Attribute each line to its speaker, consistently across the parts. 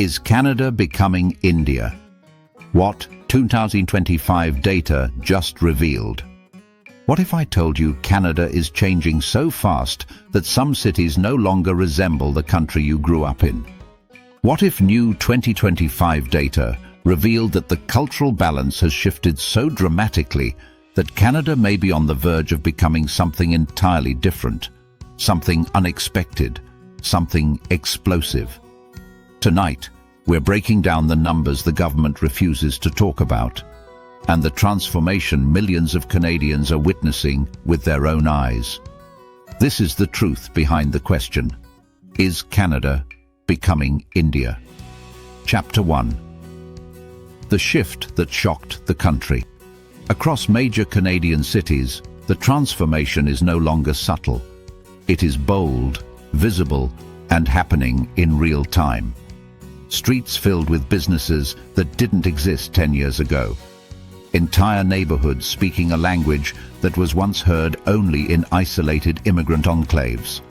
Speaker 1: Is Canada becoming India? What 2025 data just revealed? What if I told you Canada is changing so fast that some cities no longer resemble the country you grew up in? What if new 2025 data revealed that the cultural balance has shifted so dramatically that Canada may be on the verge of becoming something entirely different, something unexpected, something explosive? Tonight, we're breaking down the numbers the government refuses to talk about, and the transformation millions of Canadians are witnessing with their own eyes. This is the truth behind the question: is Canada becoming India? Chapter 1. The shift that shocked the country. Across major Canadian cities, the transformation is no longer subtle. It is bold, visible, and happening in real time. Streets filled with businesses that didn't exist 10 years ago. Entire neighborhoods speaking a language that was once heard only in isolated immigrant enclaves.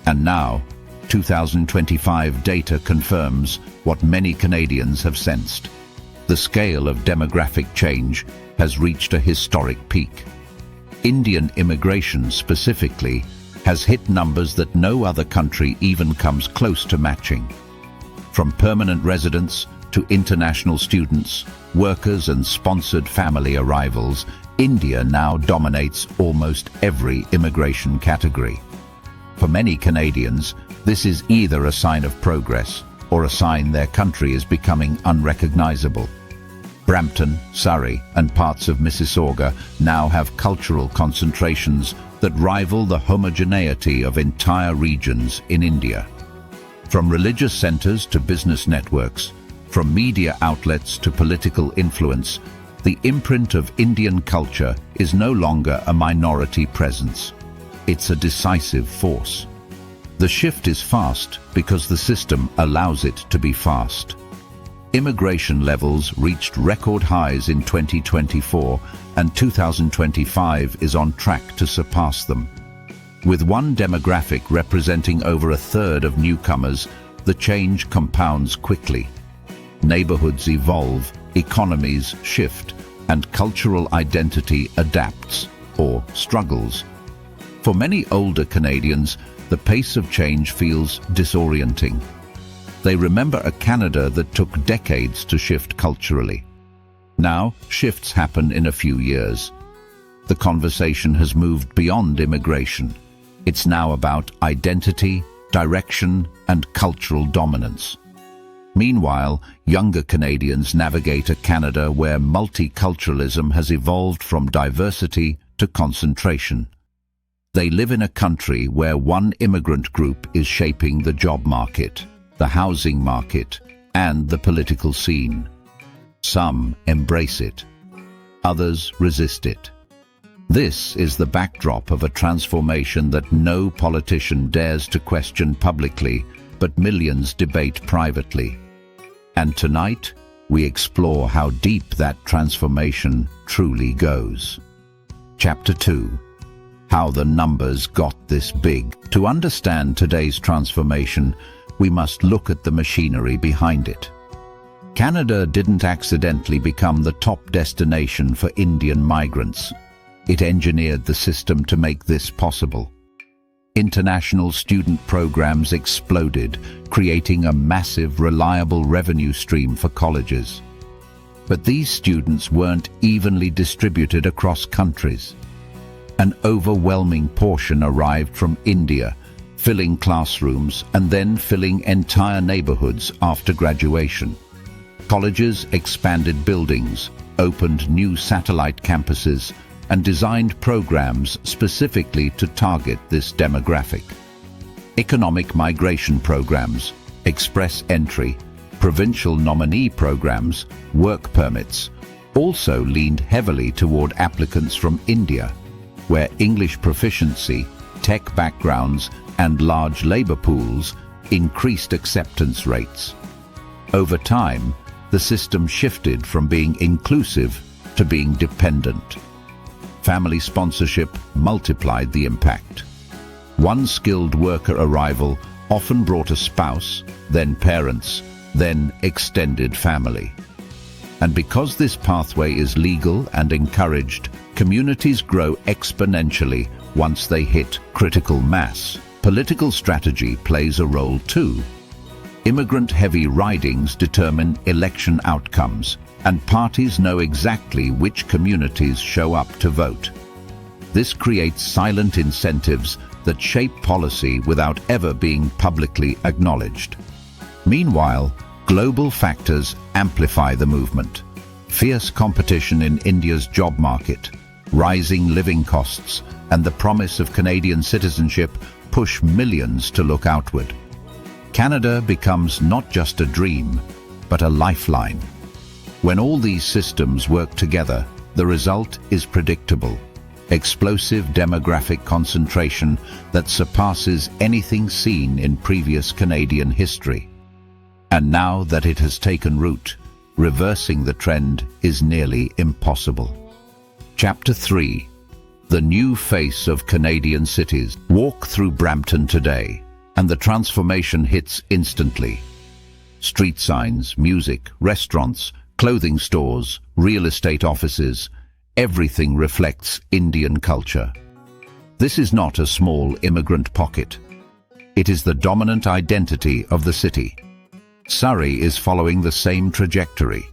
Speaker 1: And now, 2025 data confirms what many Canadians have sensed. The scale of demographic change has reached a historic peak. Indian immigration specifically has hit numbers that no other country even comes close to matching. From permanent residents to international students, workers and sponsored family arrivals, India now dominates almost every immigration category. For many Canadians, this is either a sign of progress or a sign their country is becoming unrecognizable. Brampton, Surrey, and parts of Mississauga now have cultural concentrations that rival the homogeneity of entire regions in India. From religious centers to business networks, from media outlets to political influence, the imprint of Indian culture is no longer a minority presence. It's a decisive force. The shift is fast because the system allows it to be fast. Immigration levels reached record highs in 2024, and 2025 is on track to surpass them. With one demographic representing over a third of newcomers, the change compounds quickly. Neighborhoods evolve, economies shift, and cultural identity adapts or struggles. For many older Canadians, the pace of change feels disorienting. They remember a Canada that took decades to shift culturally. Now, shifts happen in a few years. The conversation has moved beyond immigration. It's now about identity, direction, and cultural dominance. Meanwhile, younger Canadians navigate a Canada where multiculturalism has evolved from diversity to concentration. They live in a country where one immigrant group is shaping the job market, the housing market, and the political scene. Some embrace it. Others resist it. This is the backdrop of a transformation that no politician dares to question publicly, but millions debate privately. And tonight, we explore how deep that transformation truly goes. Chapter 2. How the numbers got this big. To understand today's transformation, we must look at the machinery behind it. Canada didn't accidentally become the top destination for Indian migrants. It engineered the system to make this possible. International student programs exploded, creating a massive, reliable revenue stream for colleges. But these students weren't evenly distributed across countries. An overwhelming portion arrived from India, filling classrooms and then filling entire neighborhoods after graduation. Colleges expanded buildings, opened new satellite campuses, and designed programs specifically to target this demographic. Economic migration programs, express entry, provincial nominee programs, work permits, also leaned heavily toward applicants from India, where English proficiency, tech backgrounds, and large labor pools increased acceptance rates. Over time, the system shifted from being inclusive to being dependent. Family sponsorship multiplied the impact. One skilled worker arrival often brought a spouse, then parents, then extended family. And because this pathway is legal and encouraged, communities grow exponentially once they hit critical mass. Political strategy plays a role too. Immigrant-heavy ridings determine election outcomes, and parties know exactly which communities show up to vote. This creates silent incentives that shape policy without ever being publicly acknowledged. Meanwhile, global factors amplify the movement. Fierce competition in India's job market, rising living costs, and the promise of Canadian citizenship push millions to look outward. Canada becomes not just a dream, but a lifeline. When all these systems work together, the result is predictable. Explosive demographic concentration that surpasses anything seen in previous Canadian history. And now that it has taken root, reversing the trend is nearly impossible. Chapter 3. The new face of Canadian cities. Walk through Brampton today, and the transformation hits instantly. Street signs, music, restaurants, clothing stores, real estate offices, everything reflects Indian culture. This is not a small immigrant pocket. It is the dominant identity of the city. Surrey is following the same trajectory.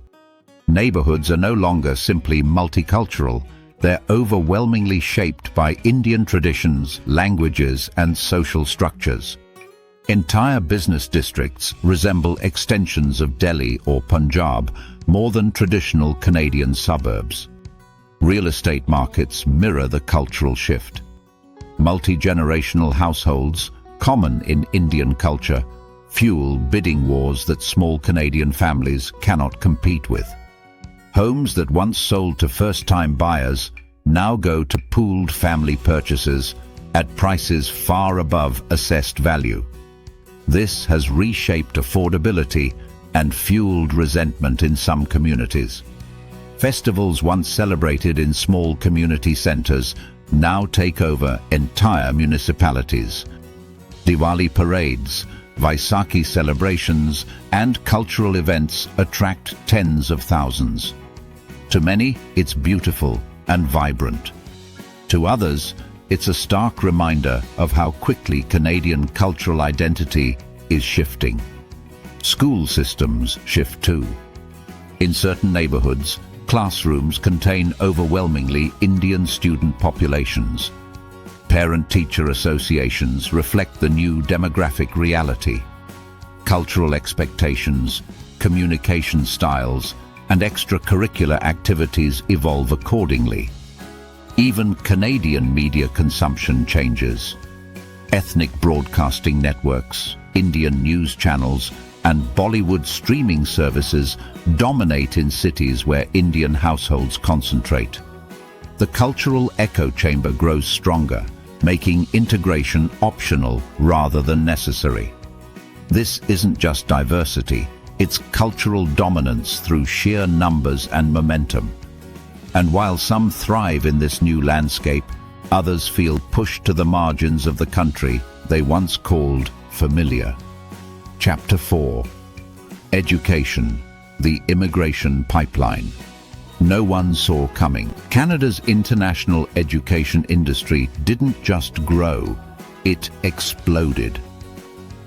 Speaker 1: Neighborhoods are no longer simply multicultural. They're overwhelmingly shaped by Indian traditions, languages, and social structures. Entire business districts resemble extensions of Delhi or Punjab more than traditional Canadian suburbs. Real estate markets mirror the cultural shift. Multi-generational households, common in Indian culture, fuel bidding wars that small Canadian families cannot compete with. Homes that once sold to first-time buyers now go to pooled family purchases at prices far above assessed value. This has reshaped affordability and fueled resentment in some communities. Festivals once celebrated in small community centers now take over entire municipalities. Diwali parades, Vaisakhi celebrations, and cultural events attract tens of thousands. To many, it's beautiful and vibrant. To others, it's a stark reminder of how quickly Canadian cultural identity is shifting. School systems shift too. In certain neighborhoods, classrooms contain overwhelmingly Indian student populations. Parent-teacher associations reflect the new demographic reality. Cultural expectations, communication styles, and extracurricular activities evolve accordingly. Even Canadian media consumption changes. Ethnic broadcasting networks, Indian news channels, and Bollywood streaming services dominate in cities where Indian households concentrate. The cultural echo chamber grows stronger, making integration optional rather than necessary. This isn't just diversity, it's cultural dominance through sheer numbers and momentum. And while some thrive in this new landscape, others feel pushed to the margins of the country they once called familiar. Chapter 4. Education, the immigration pipeline. No one saw coming. Canada's international education industry didn't just grow, it exploded.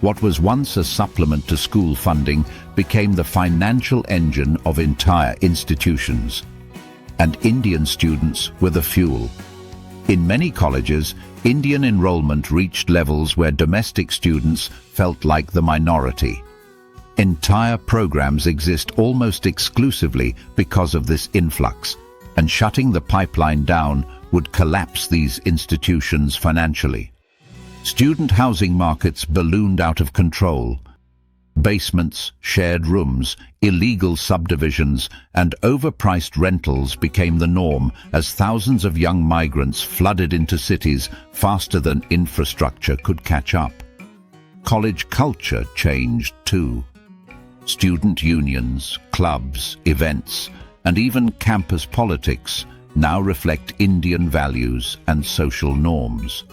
Speaker 1: What was once a supplement to school funding became the financial engine of entire institutions. And Indian students were the fuel. In many colleges, Indian enrollment reached levels where domestic students felt like the minority. Entire programs exist almost exclusively because of this influx, and shutting the pipeline down would collapse these institutions financially. Student housing markets ballooned out of control. Basements, shared rooms, illegal subdivisions, and overpriced rentals became the norm as thousands of young migrants flooded into cities faster than infrastructure could catch up. College culture changed too. Student unions, clubs, events, and even campus politics now reflect Indian values and social norms.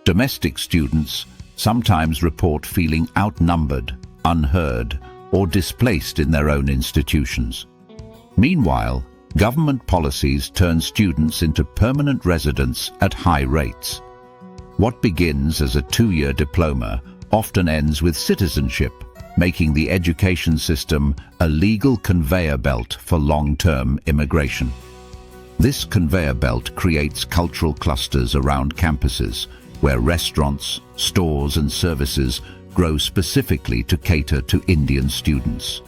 Speaker 1: Domestic students sometimes report feeling outnumbered, unheard, or displaced in their own institutions. Meanwhile, government policies turn students into permanent residents at high rates. What begins as a 2-year diploma often ends with citizenship, making the education system a legal conveyor belt for long-term immigration. This conveyor belt creates cultural clusters around campuses, where restaurants, stores and services grow specifically to cater to Indian students.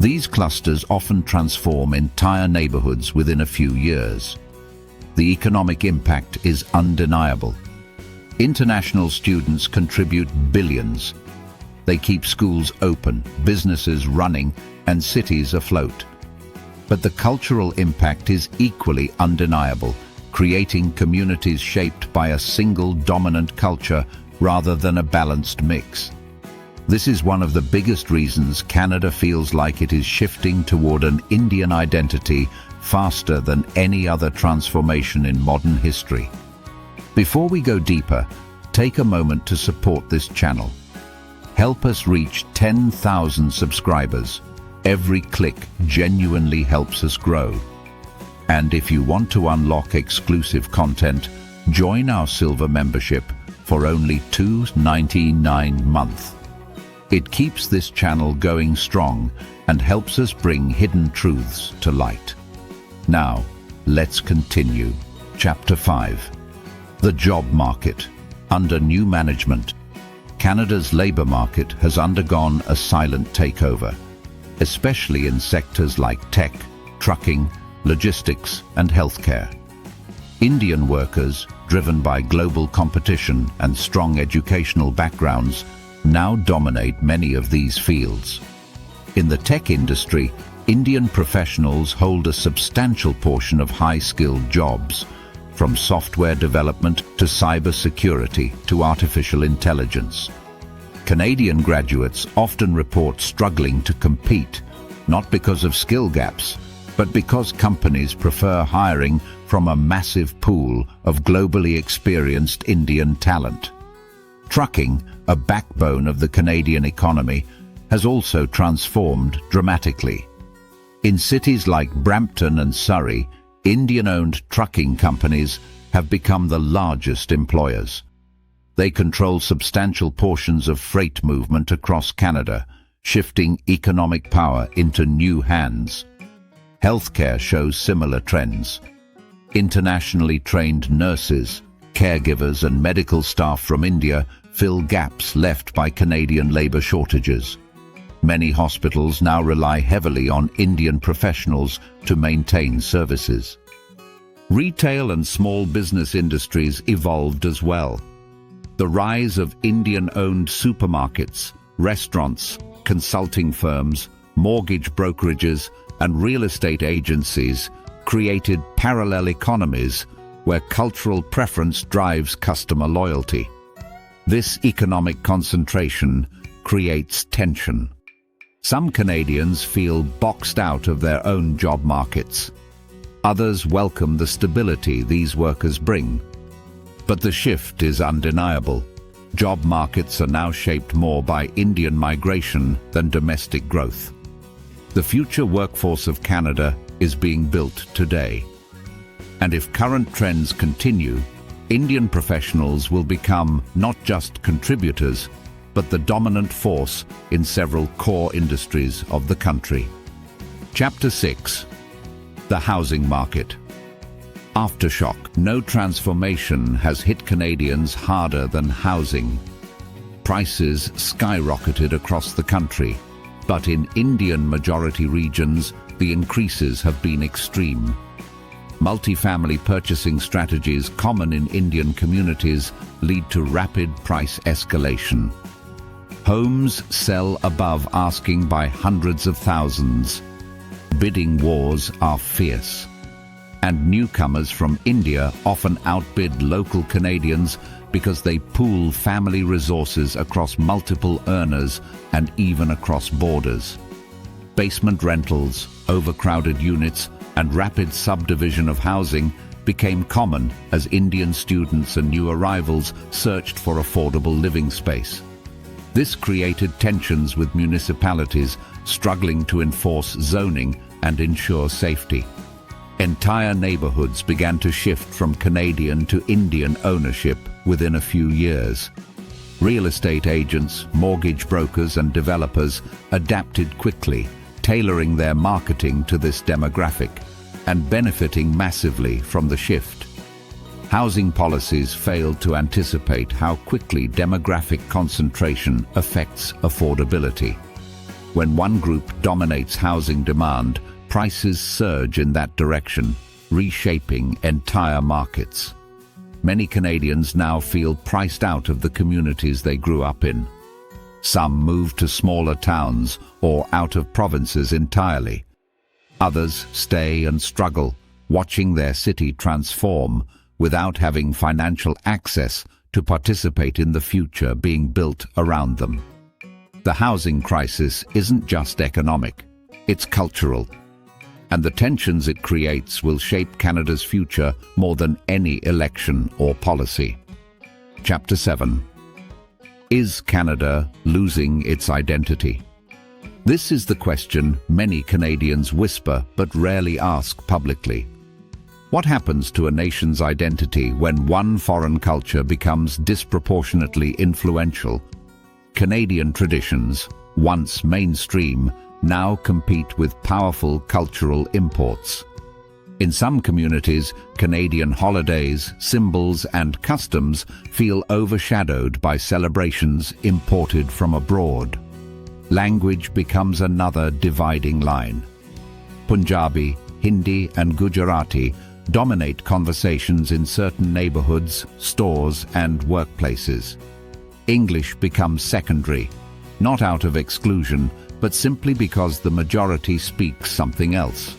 Speaker 1: These clusters often transform entire neighborhoods within a few years. The economic impact is undeniable. International students contribute billions. They keep schools open, businesses running, and cities afloat. But the cultural impact is equally undeniable, creating communities shaped by a single dominant culture rather than a balanced mix. This is one of the biggest reasons Canada feels like it is shifting toward an Indian identity faster than any other transformation in modern history. Before we go deeper, take a moment to support this channel. Help us reach 10,000 subscribers. Every click genuinely helps us grow. And if you want to unlock exclusive content, join our silver membership for only $2.99 a month. It keeps this channel going strong and helps us bring hidden truths to light. Now, let's continue. Chapter 5. The job market. Under new management, Canada's labour market has undergone a silent takeover, especially in sectors like tech, trucking, logistics and healthcare. Indian workers, driven by global competition and strong educational backgrounds, now dominate many of these fields. In the tech industry, Indian professionals hold a substantial portion of high-skilled jobs, from software development to cybersecurity to artificial intelligence. Canadian graduates often report struggling to compete, not because of skill gaps, but because companies prefer hiring from a massive pool of globally experienced Indian talent. Trucking, a backbone of the Canadian economy, has also transformed dramatically. In cities like Brampton and Surrey, Indian-owned trucking companies have become the largest employers. They control substantial portions of freight movement across Canada, shifting economic power into new hands. Healthcare shows similar trends. Internationally trained nurses, caregivers and medical staff from India fill gaps left by Canadian labour shortages. Many hospitals now rely heavily on Indian professionals to maintain services. Retail and small business industries evolved as well. The rise of Indian-owned supermarkets, restaurants, consulting firms, mortgage brokerages, and real estate agencies created parallel economies where cultural preference drives customer loyalty. This economic concentration creates tension. Some Canadians feel boxed out of their own job markets. Others welcome the stability these workers bring. But the shift is undeniable. Job markets are now shaped more by Indian migration than domestic growth. The future workforce of Canada is being built today. And if current trends continue, Indian professionals will become not just contributors, but the dominant force in several core industries of the country. Chapter 6. The housing market. Aftershock. No transformation has hit Canadians harder than housing. Prices skyrocketed across the country, but in Indian-majority regions, the increases have been extreme. Multifamily purchasing strategies common in Indian communities lead to rapid price escalation. Homes sell above asking by hundreds of thousands. Bidding wars are fierce. And newcomers from India often outbid local Canadians because they pool family resources across multiple earners and even across borders. Basement rentals, overcrowded units, and rapid subdivision of housing became common as Indian students and new arrivals searched for affordable living space. This created tensions with municipalities struggling to enforce zoning and ensure safety. Entire neighborhoods began to shift from Canadian to Indian ownership within a few years. Real estate agents, mortgage brokers and developers adapted quickly, tailoring their marketing to this demographic and benefiting massively from the shift. Housing policies failed to anticipate how quickly demographic concentration affects affordability. When one group dominates housing demand, prices surge in that direction, reshaping entire markets. Many Canadians now feel priced out of the communities they grew up in. Some move to smaller towns or out of provinces entirely. Others stay and struggle, watching their city transform without having financial access to participate in the future being built around them. The housing crisis isn't just economic, it's cultural. And the tensions it creates will shape Canada's future more than any election or policy. Chapter 7. Is Canada losing its identity? This is the question many Canadians whisper but rarely ask publicly. What happens to a nation's identity when one foreign culture becomes disproportionately influential? Canadian traditions, once mainstream, now compete with powerful cultural imports. In some communities, Canadian holidays, symbols and customs feel overshadowed by celebrations imported from abroad. Language becomes another dividing line. Punjabi, Hindi and Gujarati dominate conversations in certain neighborhoods, stores and workplaces. English becomes secondary, not out of exclusion, but simply because the majority speaks something else.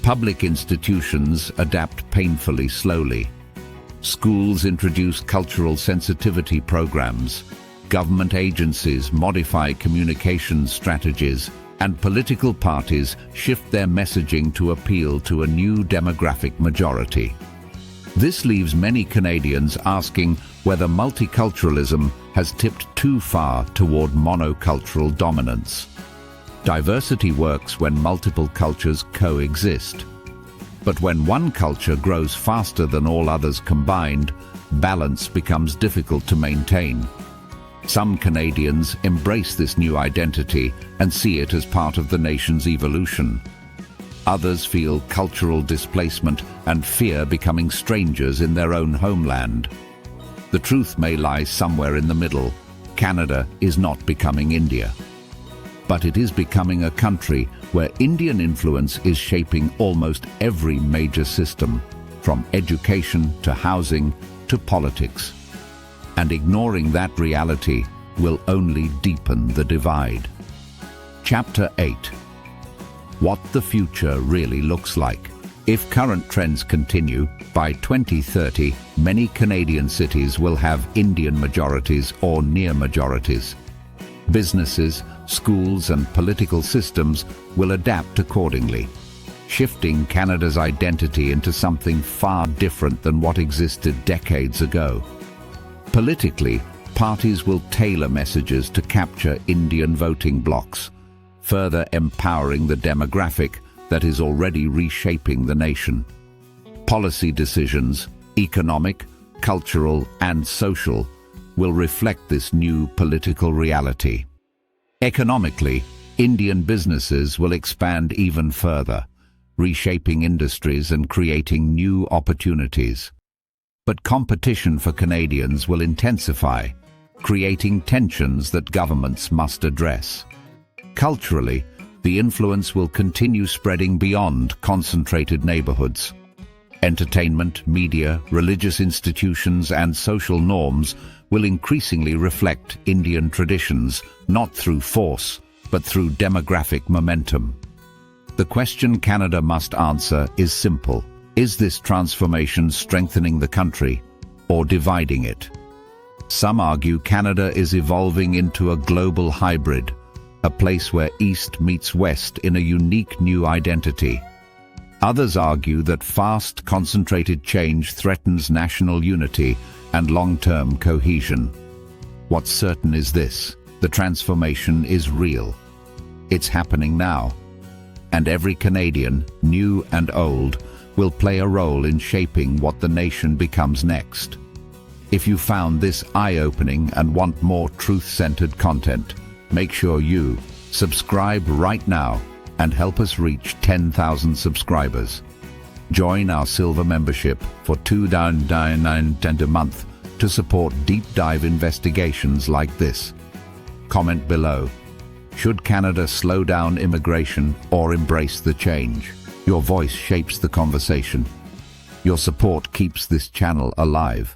Speaker 1: Public institutions adapt painfully slowly. Schools introduce cultural sensitivity programs. Government agencies modify communication strategies, and political parties shift their messaging to appeal to a new demographic majority. This leaves many Canadians asking whether multiculturalism has tipped too far toward monocultural dominance. Diversity works when multiple cultures coexist. But when one culture grows faster than all others combined, balance becomes difficult to maintain. Some Canadians embrace this new identity and see it as part of the nation's evolution. Others feel cultural displacement and fear becoming strangers in their own homeland. The truth may lie somewhere in the middle. Canada is not becoming India. But it is becoming a country where Indian influence is shaping almost every major system, from education to housing to politics. And ignoring that reality will only deepen the divide. Chapter 8. What the future really looks like. If current trends continue, by 2030, many Canadian cities will have Indian majorities or near majorities. Businesses, schools and political systems will adapt accordingly, shifting Canada's identity into something far different than what existed decades ago. Politically, parties will tailor messages to capture Indian voting blocs, further empowering the demographic that is already reshaping the nation. Policy decisions, economic, cultural and social, will reflect this new political reality. Economically, Indian businesses will expand even further, reshaping industries and creating new opportunities. But competition for Canadians will intensify, creating tensions that governments must address. Culturally, the influence will continue spreading beyond concentrated neighborhoods. Entertainment, media, religious institutions and social norms will increasingly reflect Indian traditions, not through force, but through demographic momentum. The question Canada must answer is simple. Is this transformation strengthening the country or dividing it? Some argue Canada is evolving into a global hybrid, a place where East meets West in a unique new identity. Others argue that fast, concentrated change threatens national unity and long-term cohesion. What's certain is this: The transformation is real. It's happening now. And every Canadian, new and old, will play a role in shaping what the nation becomes next. If you found this eye-opening and want more truth-centered content, make sure you subscribe right now and help us reach 10,000 subscribers. Join our silver membership for $2.99 a month to support deep dive investigations like this. Comment below. Should Canada slow down immigration or embrace the change? Your voice shapes the conversation. Your support keeps this channel alive.